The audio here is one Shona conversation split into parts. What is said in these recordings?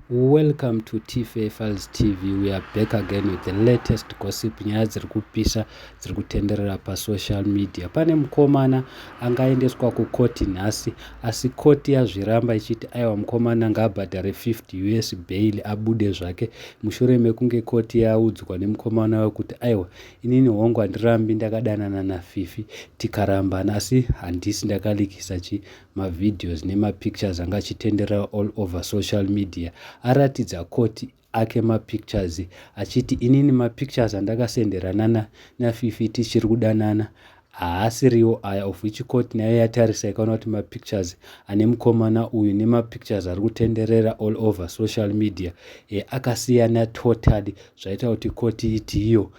Welcome to fifi TV. We are back again with the latest gossip. Nyaya dziri kupisa dziri kutenderera pasocial media. Pane mukomana angaendeswa kukoti nhasi, asi koti yazviramba ichiti aiwa mukomana ngaabhadhare 50 US bail abude zvake, mushure mekunge koti yaudzwa nemukomana wekuti aiwa inini hongu handirambi ndakadanana nafifi tikarambana, asi handisi ndakalikisa mavideos nemapictures anga achitenderera all over social media. Aratidza koti ake mapictures achiti inini mapictures andakasenderana nafifi tichiri kudanana haasiriwo aya, of which koti nayo yatarisa ikaona kuti mapictures ane mukomana uyu nemapictures ari kutenderera all over social media akasiyana totally, zvaita kuti koti iti iyo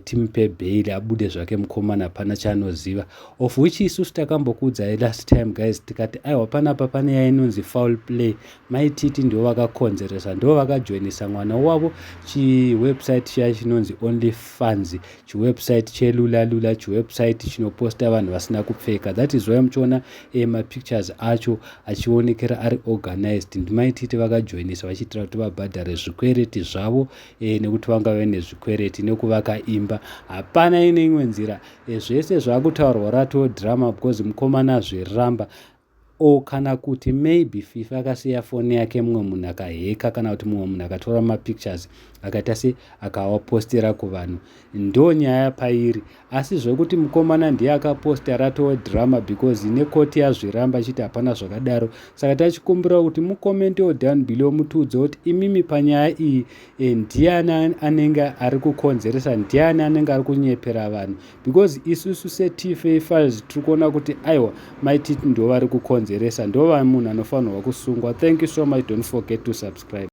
timupe bail abude zvake mukomana pana chaanoziva, of which isusu takambokuudzai last time guys tikati aiwa panapa pane yainonzi foul play. Mai Titi ndio vakakonzeresa, ndio vakajoinisa mwana wavo chiwebsite chiya chinonzi only fans, chiwebsite chelulalula, chiwebsite chinoposta vanhu vasina kupfeka. That is why muchiona mapictures acho achionekera ari organized. Ndimai Titi vakajoinisa vachiitira kuti vabhadhare zvikwereti zvavo, nekuti vanga vane zvikwereti nekuvaka imba. Hapana ine imwe nzira, zvese zvakutaurwa rato drama because mukomana zviramba. O kana kuti maybe fifi akasiya foni yake mumwe munhu akaheka, kana kuti mumwe munhu akatora mapictures akaita se akawapostera kuvanhu, ndo nyaya pairi. Asi zvekuti mukomana ndiye akaposta rato drama because nekoti yazviramba achiti hapana zvakadaro. Saka tachikumbira kuti mukomentewo down below mutiudze kuti imimi panyaya iyi ndiani anenge ari kukonzeresa, ndiani anenge ari kunyepera vanhu, because isusu sefifi tiri kuona kuti aiwa Mai Titi ndo vari kukonzeresa, ndo munhu anofanirwa kusungwa. Thank you so much, don't forget to subscribe.